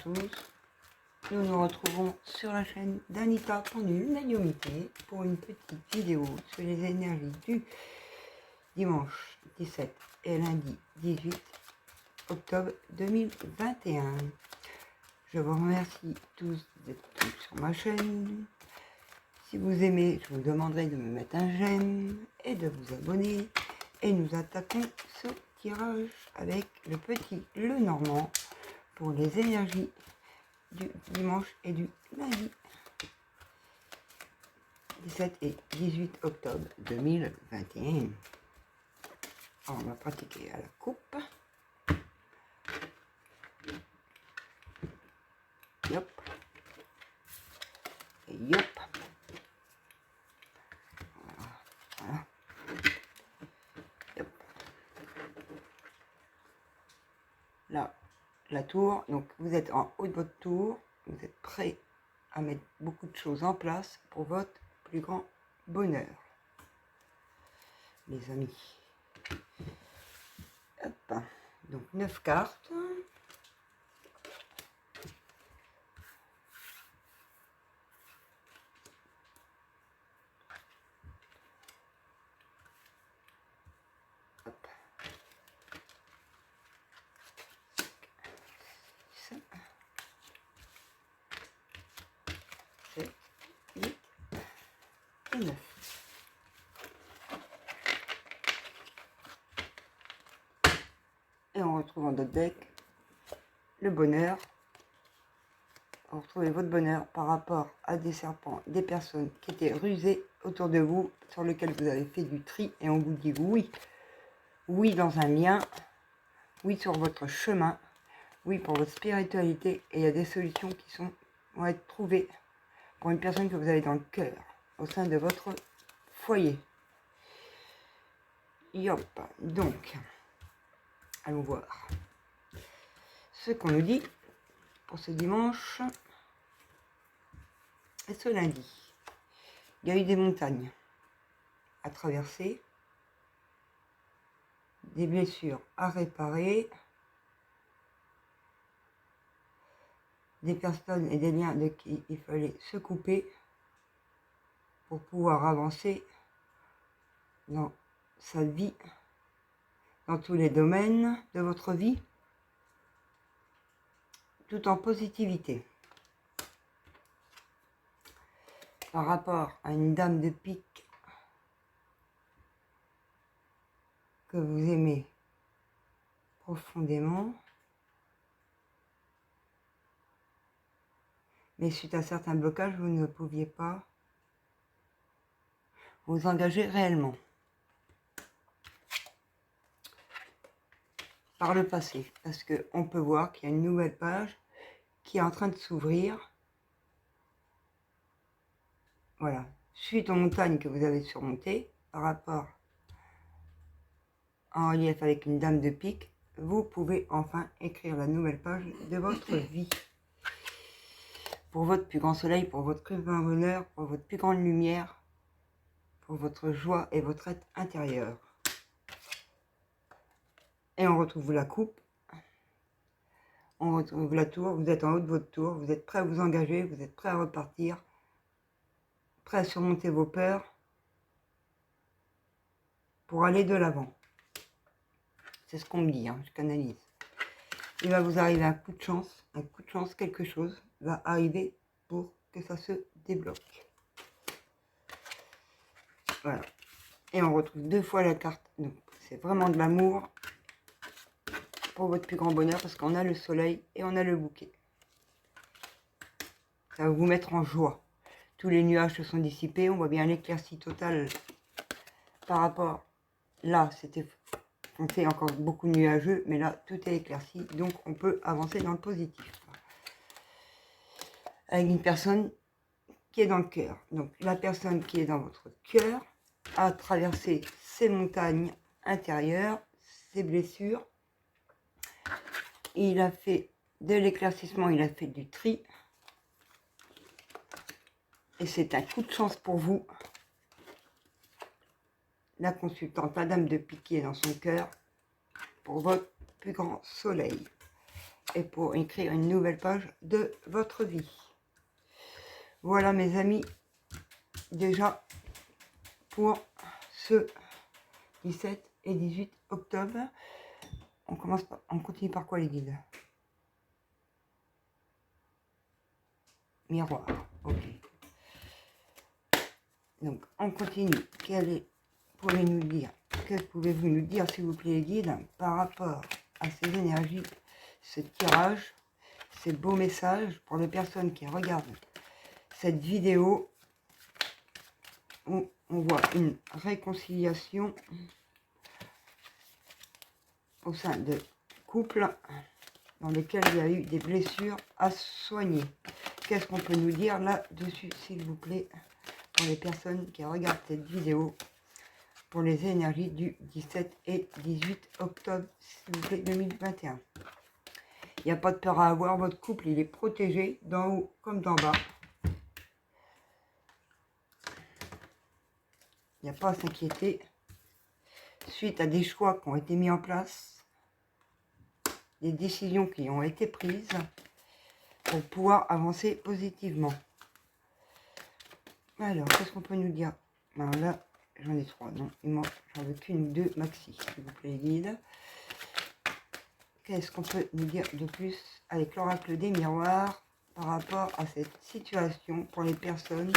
tous, nous nous retrouvons sur la chaîne d'Anita Pendule Naïomité pour une petite vidéo sur les énergies du dimanche 17 et lundi 18 octobre 2021. Je vous remercie tous d'être sur ma chaîne. Si vous aimez, je vous demanderai de me mettre un j'aime et de vous abonner. Et nous attaquons ce tirage avec le petit Lenormand pour les énergies du dimanche et du lundi 17 et 18 octobre 2021. Alors, on va pratiquer à la coupe. Yop. Et yop. Voilà. Yop. Là, la tour. Donc, vous êtes en haut de votre tour. Vous êtes prêt à mettre beaucoup de choses en place pour votre plus grand bonheur. Les amis. Hop. Donc, 9 cartes. Hop. 7, 8 et 9. Et on retrouve dans notre deck le bonheur. Vous retrouvez votre bonheur par rapport à des serpents, des personnes qui étaient rusées autour de vous, sur lesquelles vous avez fait du tri, et on vous dit oui. Oui dans un lien, oui sur votre chemin, oui pour votre spiritualité, et il y a des solutions qui vont être trouvées pour une personne que vous avez dans le cœur, au sein de votre foyer. Yop, donc, allons voir ce qu'on nous dit pour ce dimanche et ce lundi. Il y a eu des montagnes à traverser, des blessures à réparer, des personnes et des liens de qui il fallait se couper pour pouvoir avancer dans sa vie, dans tous les domaines de votre vie, tout en positivité. Par rapport à une dame de pique que vous aimez profondément, mais suite à certains blocages, vous ne pouviez pas vous engager réellement. Par le passé, parce qu'on peut voir qu'il y a une nouvelle page qui est en train de s'ouvrir. Voilà, suite aux montagnes que vous avez surmontées, par rapport en relief avec une dame de pique, vous pouvez enfin écrire la nouvelle page de votre vie. Pour votre plus grand soleil, pour votre plus grand bonheur, pour votre plus grande lumière, pour votre joie et votre être intérieur. Et on retrouve la coupe, on retrouve la tour, vous êtes en haut de votre tour, vous êtes prêt à vous engager, vous êtes prêt à repartir, prêt à surmonter vos peurs pour aller de l'avant. C'est ce qu'on me dit, hein, je canalise. Il va vous arriver un coup de chance, quelque chose va arriver pour que ça se débloque. Voilà. Et on retrouve 2 fois la carte. Donc c'est vraiment de l'amour pour votre plus grand bonheur, parce qu'on a le soleil et on a le bouquet. Ça va vous mettre en joie. Tous les nuages se sont dissipés, on voit bien l'éclaircie totale par rapport. Là, c'était encore beaucoup nuageux, mais là, tout est éclairci, donc on peut avancer dans le positif. Avec une personne qui est dans le cœur. Donc la personne qui est dans votre cœur a traversé ces montagnes intérieures, ces blessures. Il a fait de l'éclaircissement, il a fait du tri. Et c'est un coup de chance pour vous. La consultante, la dame de pique dans son cœur, pour votre plus grand soleil. et pour écrire une nouvelle page de votre vie. Voilà mes amis, déjà pour ce 17 et 18 octobre. On continue par quoi les guides? Miroir, ok. Donc on continue. Pouvez-vous nous dire s'il vous plaît les guides par rapport à ces énergies, ce tirage, ces beaux messages pour les personnes qui regardent cette vidéo où on voit une réconciliation au sein de couples dans lesquels il y a eu des blessures à soigner. Qu'est-ce qu'on peut nous dire là-dessus, s'il vous plaît, pour les personnes qui regardent cette vidéo, pour les énergies du 17 et 18 octobre, s'il vous plaît, 2021. Il n'y a pas de peur à avoir, votre couple, il est protégé, d'en haut comme d'en bas. Il n'y a pas à s'inquiéter. Suite à des choix qui ont été mis en place, des décisions qui ont été prises pour pouvoir avancer positivement. Alors, qu'est-ce qu'on peut nous dire? Alors là, j'en ai 3, non, j'en veux qu'une ou 2 maxi, s'il vous plaît, guide. Qu'est-ce qu'on peut nous dire de plus avec l'oracle des miroirs par rapport à cette situation pour les personnes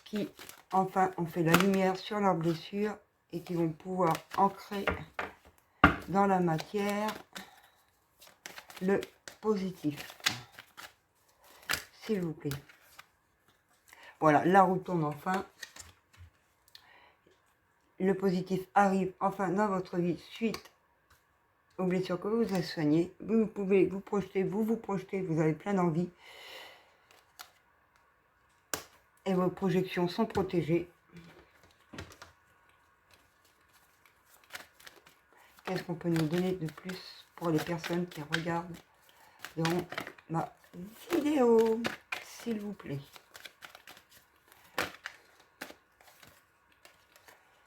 qui, enfin, ont fait la lumière sur leurs blessures et qui vont pouvoir ancrer dans la matière le positif, s'il vous plaît. Voilà, la roue tourne enfin. Le positif arrive enfin dans votre vie suite aux blessures que vous avez soignées. Vous pouvez vous projeter, vous projetez, vous avez plein d'envie. Et vos projections sont protégées. Qu'est-ce qu'on peut nous donner de plus pour les personnes qui regardent dans ma vidéo, s'il vous plaît?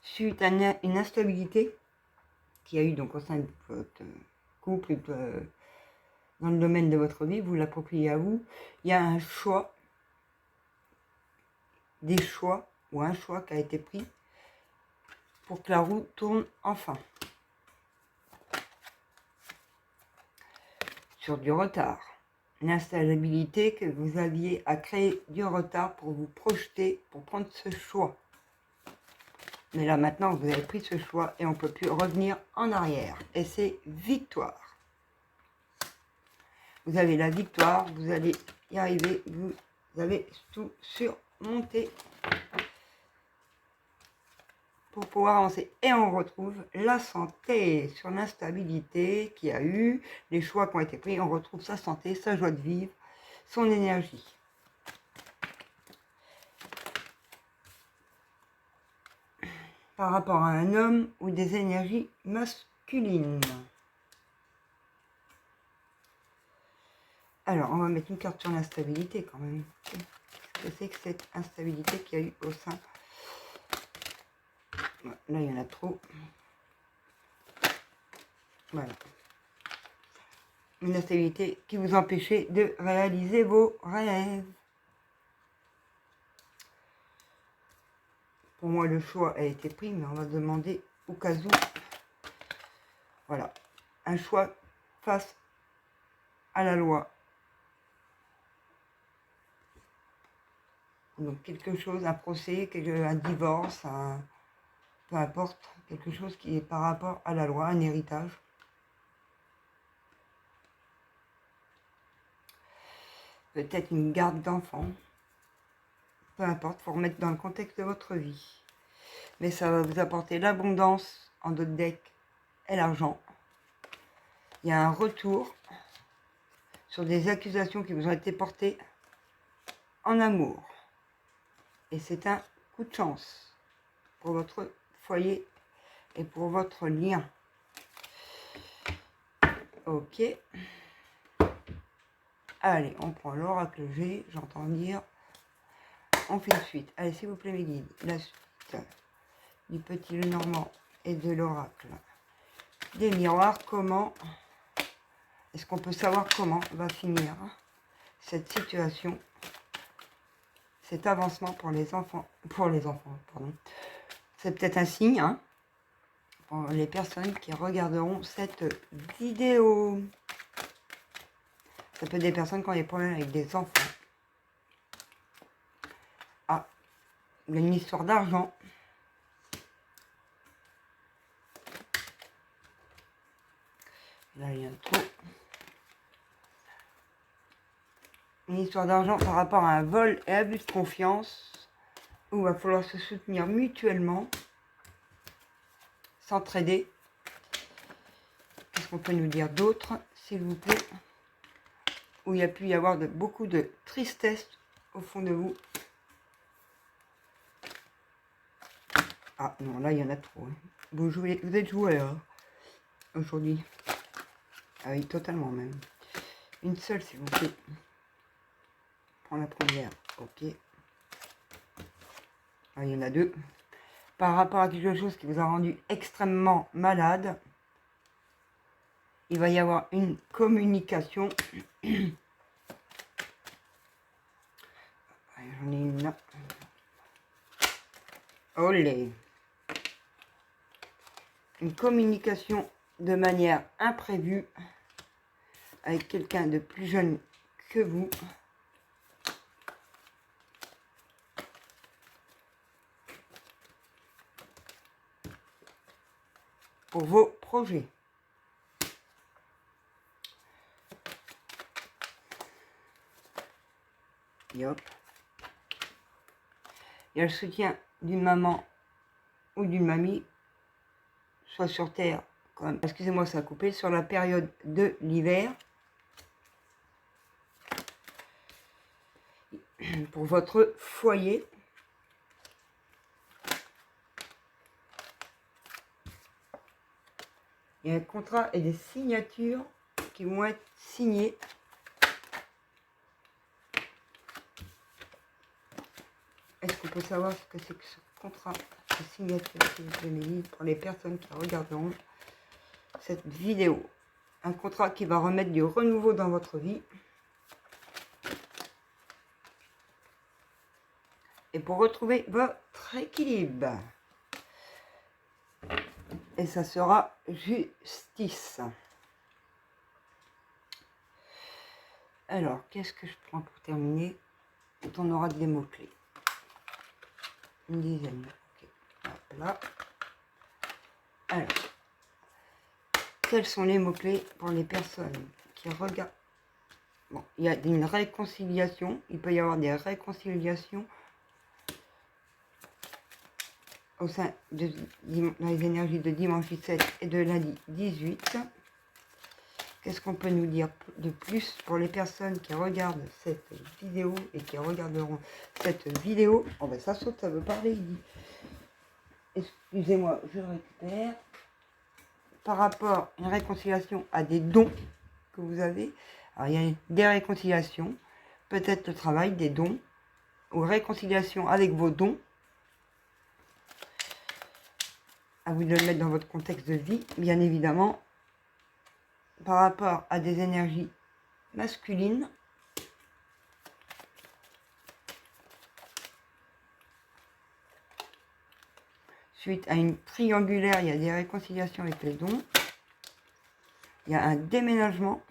Suite à une instabilité qu'il y a eu donc au sein de votre couple, dans le domaine de votre vie, vous l'appropriez à vous, il y a un choix, des choix, ou un choix qui a été pris pour que la roue tourne enfin. Sur du retard. L'instabilité que vous aviez à créer du retard pour vous projeter, pour prendre ce choix. Mais là maintenant vous avez pris ce choix et on ne peut plus revenir en arrière. Et c'est victoire. Vous avez la victoire, vous allez y arriver, vous avez tout surmonté pour pouvoir avancer. Et on retrouve la santé sur l'instabilité qu'il y a eu, les choix qui ont été pris, on retrouve sa santé, sa joie de vivre, son énergie. Par rapport à un homme ou des énergies masculines. Alors, on va mettre une carte sur l'instabilité quand même. Qu'est-ce que c'est que cette instabilité qu'il y a eu au sein? Là, il y en a trop. Voilà. Une instabilité qui vous empêchait de réaliser vos rêves. Pour moi, le choix a été pris, mais on va demander au cas où. Voilà. Un choix face à la loi. Donc quelque chose, un procès, un divorce, peu importe, quelque chose qui est par rapport à la loi, un héritage. Peut-être une garde d'enfant. Peu importe, il faut remettre dans le contexte de votre vie. Mais ça va vous apporter l'abondance en d'autres decks et l'argent. Il y a un retour sur des accusations qui vous ont été portées en amour. Et c'est un coup de chance pour votre foyer et pour votre lien. Ok. Allez, on prend l'oracle G, j'entends dire. On fait une suite. Allez, s'il vous plaît, mes guides. La suite du petit Lenormand et de l'oracle des miroirs. Comment Est-ce qu'on peut savoir comment va finir cette situation, cet avancement pour les enfants, pardon. C'est peut-être un signe, hein, pour les personnes qui regarderont cette vidéo. Ça peut être des personnes qui ont des problèmes avec des enfants. Ah, il y a une histoire d'argent. Là, il y a trop. Une histoire d'argent par rapport à un vol et abus de confiance, où il va falloir se soutenir mutuellement, s'entraider. Qu'est-ce qu'on peut nous dire d'autre, s'il vous plaît? Où il y a pu y avoir beaucoup de tristesse au fond de vous. Ah non, là, il y en a trop. Hein. Vous êtes joueur aujourd'hui. Ah oui, totalement même. Une seule, s'il vous plaît. Prends la première. Ok. Ah, il y en a deux. Par rapport à quelque chose qui vous a rendu extrêmement malade, il va y avoir une communication. J'en ai une là. Olé. Une communication de manière imprévue avec quelqu'un de plus jeune que vous. Pour vos projets. Et hop. Il y a le soutien d'une maman ou d'une mamie, soit sur Terre, comme, excusez-moi, ça a coupé, sur la période de l'hiver. Pour votre foyer. Il y a un contrat et des signatures qui vont être signées. Est-ce qu'on peut savoir ce que c'est que ce contrat de signature, s'il vous plaît, Mélie, pour les personnes qui regarderont cette vidéo? Un contrat qui va remettre du renouveau dans votre vie. Et pour retrouver votre équilibre. Et ça sera justice. Alors, qu'est-ce que je prends pour terminer? On aura des mots-clés. Une dizaine. Okay. Hop là. Alors, quels sont les mots-clés pour les personnes qui regardent? Bon, il y a une réconciliation. Il peut y avoir des réconciliations au sein de les énergies de dimanche 17 et de lundi 18. Qu'est-ce qu'on peut nous dire de plus pour les personnes qui regardent cette vidéo et qui regarderont cette vidéo? Oh ben ça saute, ça veut parler, il dit. Excusez-moi, je récupère. Par rapport à une réconciliation à des dons que vous avez. Alors il y a des réconciliations, peut-être le travail, des dons, ou réconciliation avec vos dons. À vous de le mettre dans votre contexte de vie, bien évidemment. Par rapport à des énergies masculines, suite à une triangulaire, il y a des réconciliations avec les dons. Il y a un déménagement.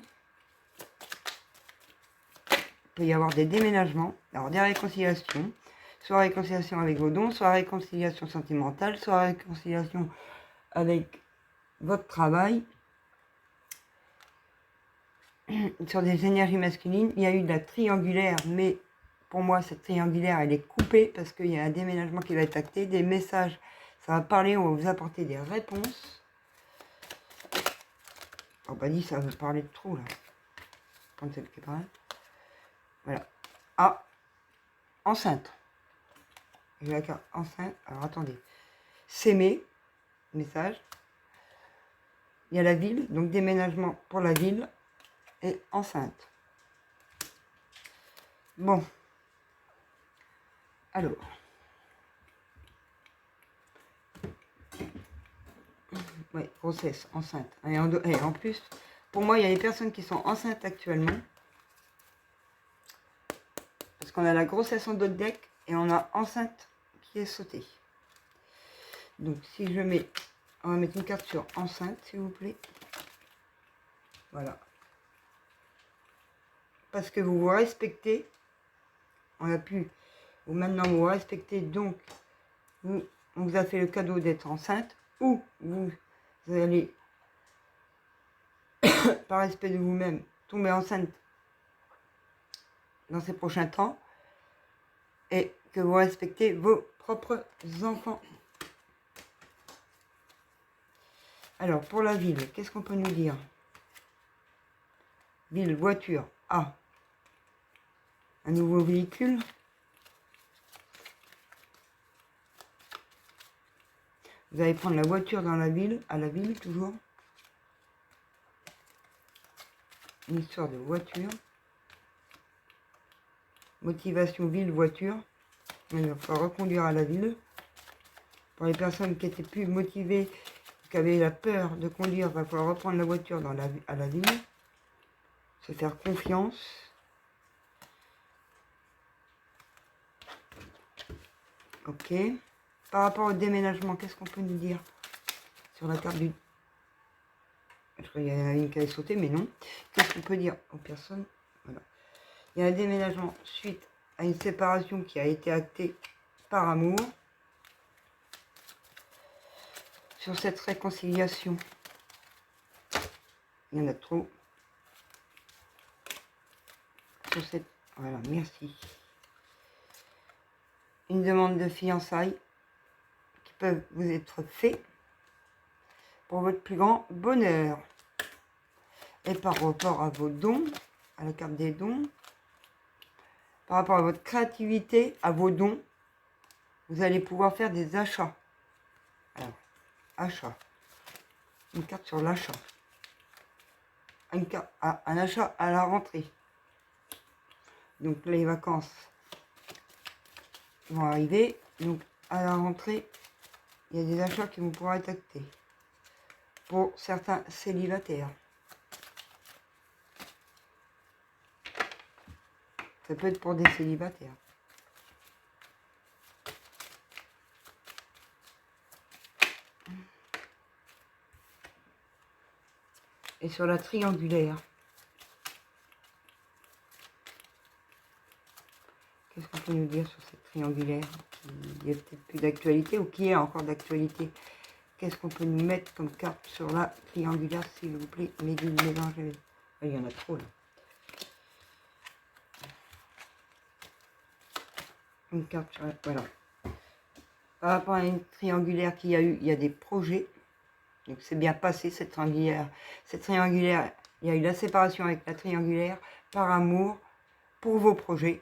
Il peut y avoir des déménagements. Alors des réconciliations. Soit réconciliation avec vos dons, soit réconciliation sentimentale, soit réconciliation avec votre travail. Sur des énergies masculines, il y a eu de la triangulaire, mais pour moi, cette triangulaire, elle est coupée parce qu'il y a un déménagement qui va être acté, des messages, ça va parler, on va vous apporter des réponses. Oh bah dit, ça veut parler de trop, là. Prendre celle qui parle. Voilà. Ah, enceinte. J'ai la carte enceinte. Alors, attendez. S'aimer, message. Il y a la ville, donc déménagement pour la ville. Et enceinte. Bon. Alors. Oui, grossesse, enceinte. Et en plus, Pour moi, il y a des personnes qui sont enceintes actuellement. Parce qu'on a la grossesse en dos de deck et on a enceinte qui est sautée. Donc si je mets, on va mettre une carte sur enceinte, s'il vous plaît. Voilà. Parce que vous vous respectez. On a pu, ou maintenant vous vous respectez, donc on vous a fait le cadeau d'être enceinte. Ou vous allez, par respect de vous-même, tomber enceinte dans ces prochains temps. Et que vous respectez vos propres enfants. Alors, pour la ville, qu'est-ce qu'on peut nous dire? Ville, voiture. Ah, un nouveau véhicule. Vous allez prendre la voiture dans la ville, à la ville toujours. Une histoire de voiture. Motivation ville, voiture. Il va falloir reconduire à la ville. Pour les personnes qui étaient plus motivées, qui avaient la peur de conduire, il va falloir reprendre la voiture à la ville. Se faire confiance. Ok. Par rapport au déménagement, qu'est-ce qu'on peut nous dire sur la carte du... Je crois qu'il y en a une qui avait sauté, mais non. Qu'est-ce qu'on peut dire aux personnes? Voilà. Il y a un déménagement suite à une séparation qui a été actée par amour. Sur cette réconciliation, il y en a trop. Sur cette... Voilà, merci. Une demande de fiançailles qui peuvent vous être faites pour votre plus grand bonheur. Et par rapport à vos dons, à la carte des dons, par rapport à votre créativité, à vos dons, vous allez pouvoir faire des achats. Alors, achat. Une carte sur l'achat. Un achat à la rentrée. Donc les vacances vont arriver. Donc à la rentrée, il y a des achats qui vont pouvoir être actés. Pour certains célibataires. Ça peut être pour des célibataires. Et sur la triangulaire, qu'est-ce qu'on peut nous dire sur cette triangulaire qui est peut-être plus d'actualité ou qui est encore d'actualité? Qu'est-ce qu'on peut nous mettre comme carte sur la triangulaire, s'il vous plaît? Mes guides, mes anges. Il y en a trop là. Une carte sur la... Voilà. Par rapport à une triangulaire qu'il y a eu, il y a des projets. Donc c'est bien passé cette triangulaire. Cette triangulaire, il y a eu la séparation avec la triangulaire par amour, pour vos projets,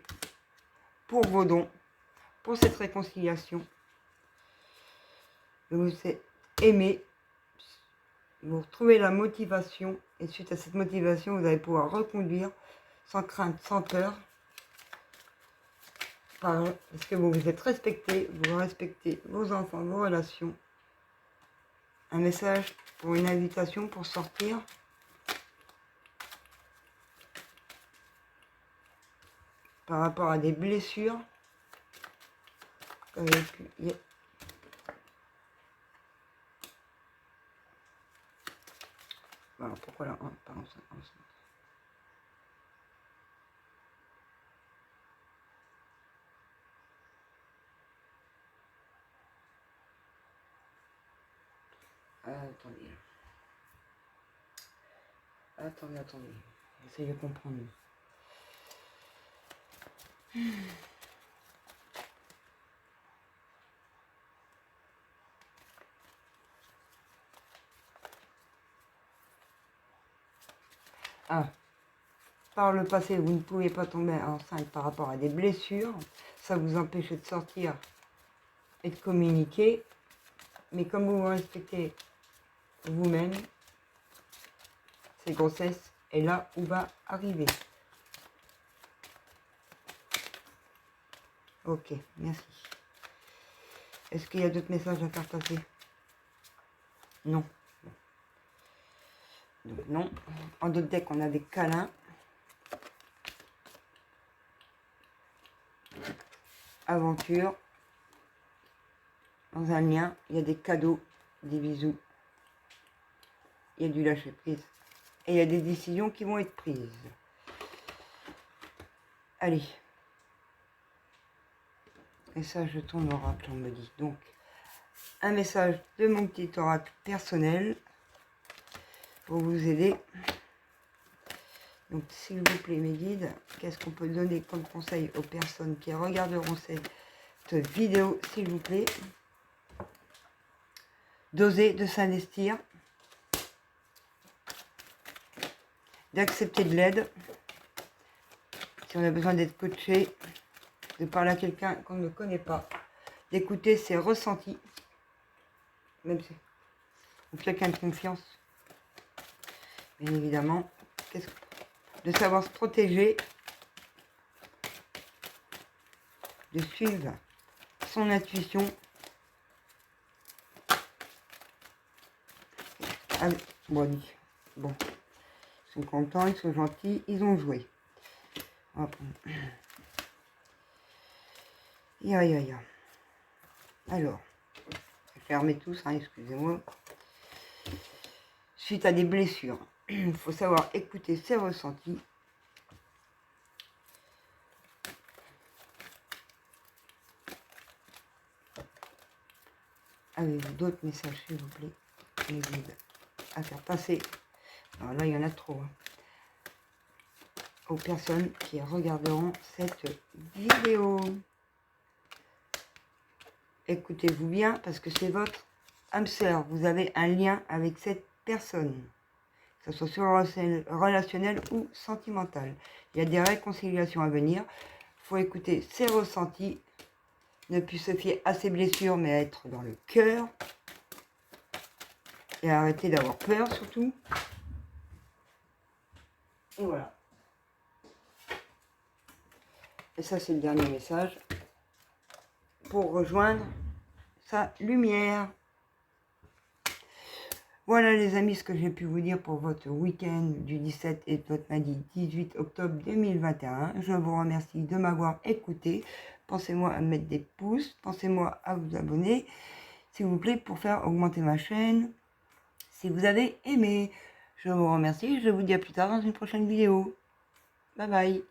pour vos dons, pour cette réconciliation. Vous êtes aimé, vous retrouvez la motivation et suite à cette motivation, vous allez pouvoir reconduire sans crainte, sans peur. Parce que vous vous êtes respecté, vous respectez vos enfants, vos relations. Un message pour une invitation pour sortir. Par rapport à des blessures. Voilà, pourquoi là? Pardon, attendez. Attendez. Essayez de comprendre. Ah, par le passé, vous ne pouvez pas tomber enceinte par rapport à des blessures. Ça vous empêche de sortir et de communiquer. Mais comme vous vous respectez vous-même, cette grossesse est là où va arriver. Ok, merci. Est-ce qu'il y a d'autres messages à faire passer? Non. Donc non. En d'autres decks, on a des câlins. Aventure. Dans un lien, il y a des cadeaux, des bisous. Il y a du lâcher prise. Et il y a des décisions qui vont être prises. Allez. Et ça, je tourne l'oracle, on me dit. Donc, un message de mon petit oracle personnel pour vous aider. Donc, s'il vous plaît, mes guides, qu'est-ce qu'on peut donner comme conseil aux personnes qui regarderont cette vidéo, s'il vous plaît? D'oser, de s'investir, d'accepter de l'aide. Si on a besoin d'être coaché, de parler à quelqu'un qu'on ne connaît pas, d'écouter ses ressentis, même si ou quelqu'un de confiance, bien évidemment, de savoir se protéger, de suivre son intuition. Allez, bon, ils sont contents, ils sont gentils, ils ont joué. Hop. Alors, je vais fermer tout ça, excusez-moi. Suite à des blessures, il faut savoir écouter ses ressentis. Avez-vous d'autres messages, s'il vous plaît, les guides, à faire passer? Alors là, il y en a trop. Hein. Aux personnes qui regarderont cette vidéo. Écoutez-vous bien, parce que c'est votre âme sœur. Vous avez un lien avec cette personne, que ce soit sur le relationnel ou sentimental. Il y a des réconciliations à venir. Il faut écouter ses ressentis, ne plus se fier à ses blessures, mais être dans le cœur. Et arrêter d'avoir peur, surtout. Et voilà. Et ça, c'est le dernier message. Pour rejoindre sa lumière. Voilà les amis, ce que j'ai pu vous dire pour votre week-end du 17 et votre lundi 18 octobre 2021. Je vous remercie de m'avoir écouté. Pensez-moi à mettre des pouces, pensez-moi à vous abonner, s'il vous plaît, pour faire augmenter ma chaîne. Si vous avez aimé, je vous remercie. Je vous dis à plus tard dans une prochaine vidéo. Bye bye.